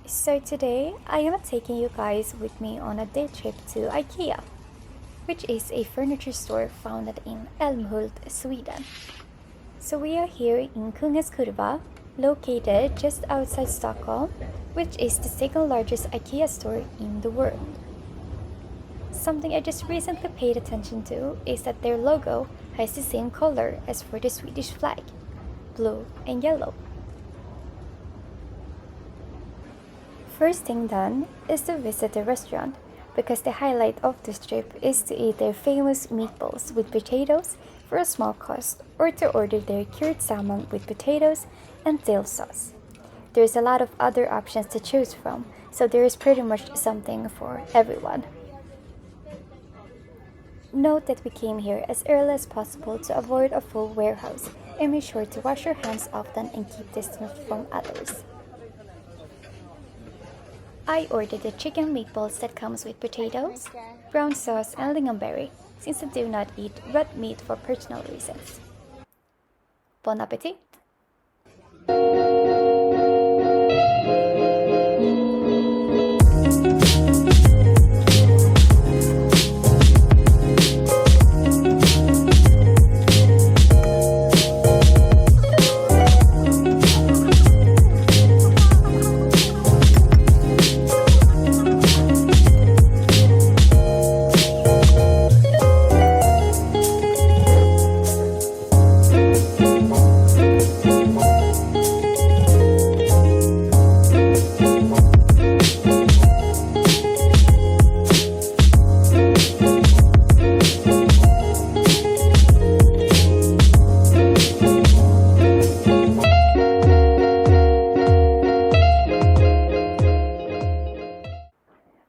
So today I am taking you guys with me on a day trip to Ikea, which is a furniture store founded in Älmhult, Sweden. So we are here in Kungens Kurva, located just outside Stockholm, which is the second largest Ikea store in the world. Something I just recently paid attention to is that their logo has the same color as for the Swedish flag, blue and yellow. First thing done is to visit the restaurant, because the highlight of this trip is to eat their famous meatballs with potatoes for a small cost, or to order their cured salmon with potatoes and dill sauce. There's a lot of other options to choose from, so there is pretty much something for everyone. Note that we came here as early as possible to avoid a full warehouse, and make sure to wash your hands often and keep distance from others. I ordered the chicken meatballs that comes with potatoes, brown sauce and lingonberry, since I do not eat red meat for personal reasons. Bon appetit!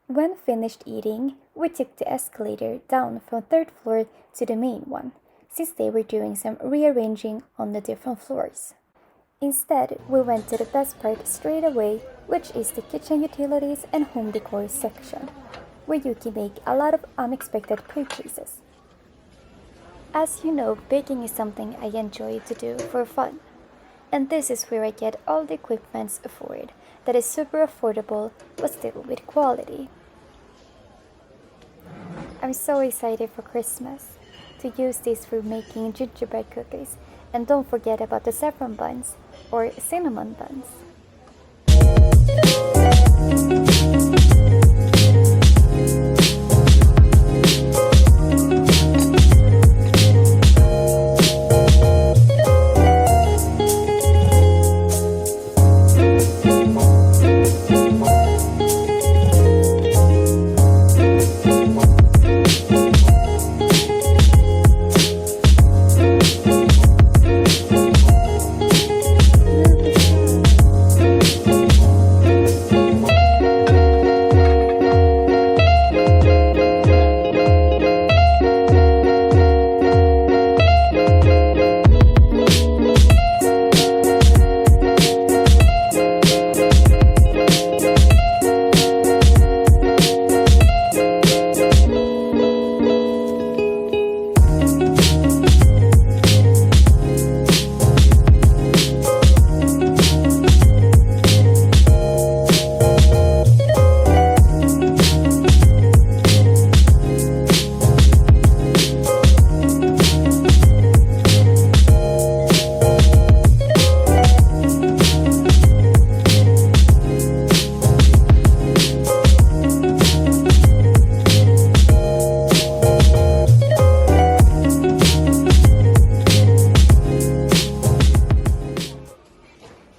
When finished eating, we took the escalator down from third floor to the main one, since they were doing some rearranging on the different floors. Instead, we went to the best part straight away, which is the kitchen utilities and home decor section, where you can make a lot of unexpected purchases. As you know, baking is something I enjoy to do for fun, and this is where I get all the equipments for it that is super affordable but still with quality. I'm so excited for Christmas to use this for making gingerbread cookies, and don't forget about the saffron buns or cinnamon buns.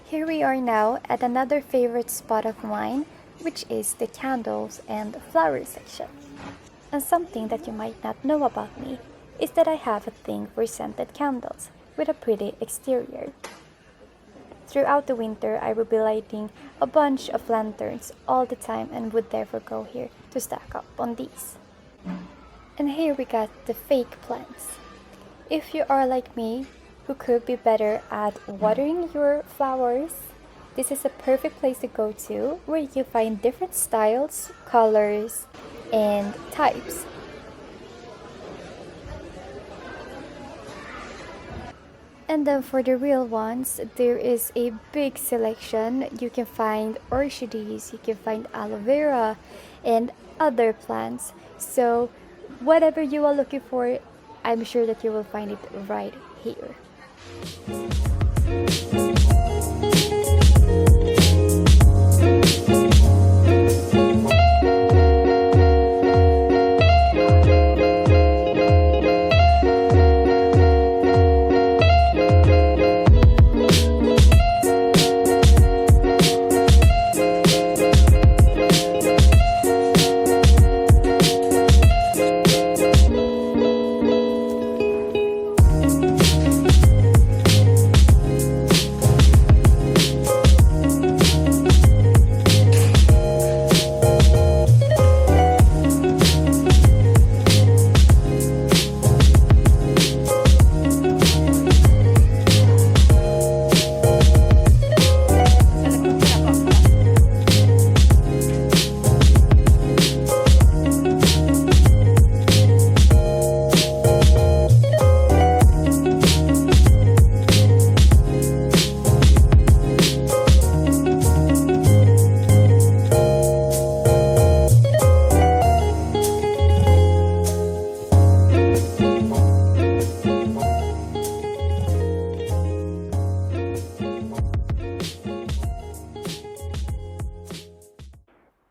Here we are now at another favorite spot of mine, which is the candles and flower section. And something that you might not know about me is that I have a thing for scented candles with a pretty exterior. Throughout the winter, I will be lighting a bunch of lanterns all the time and would therefore go here to stack up on these. And here we got the fake plants. If you are like me, who could be better at watering your flowers, this is a perfect place to go to, where you find different styles, colors, and types. And then for the real ones, there is a big selection. You can find orchids, you can find aloe vera, and other plants. So, whatever you are looking for, I'm sure that you will find it right here.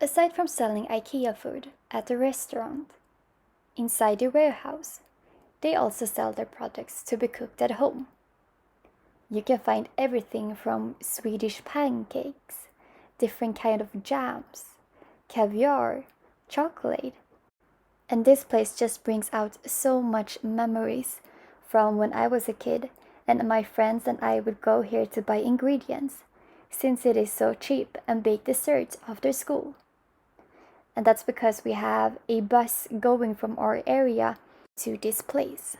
Aside from selling Ikea food at the restaurant, inside the warehouse, they also sell their products to be cooked at home. You can find everything from Swedish pancakes, different kind of jams, caviar, chocolate. And this place just brings out so much memories from when I was a kid and my friends and I would go here to buy ingredients since it is so cheap and bake desserts after school. And that's because we have a bus going from our area to this place.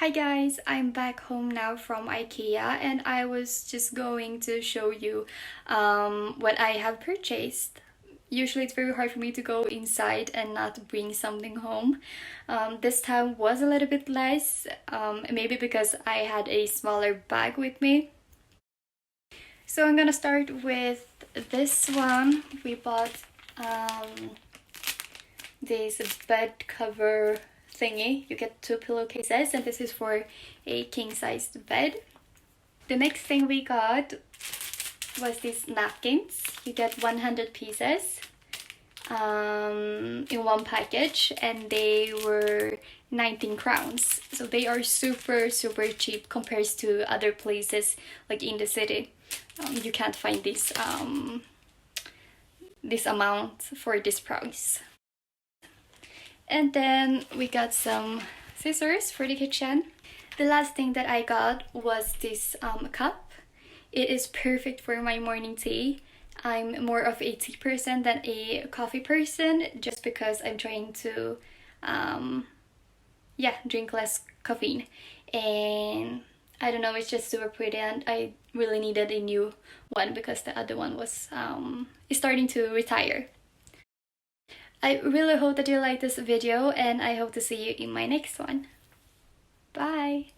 Hi guys, I'm back home now from Ikea and I was just going to show you what I have purchased. Usually it's very hard for me to go inside and not bring something home. This time was a little bit less, maybe because I had a smaller bag with me. So I'm gonna start with this one. We bought this bed cover thingy. You get 2 pillowcases and this is for a king-sized bed. The next thing we got was these napkins. You get 100 pieces in one package and they were 19 crowns. So they are super cheap compared to other places like in the city. You can't find this amount for this price. And then we got some scissors for the kitchen. The last thing that I got was this cup. It is perfect for my morning tea. I'm more of a tea person than a coffee person just because I'm trying to drink less caffeine. And I don't know, it's just super pretty and I really needed a new one because the other one was starting to retire. I really hope that you like this video, and I hope to see you in my next one. Bye!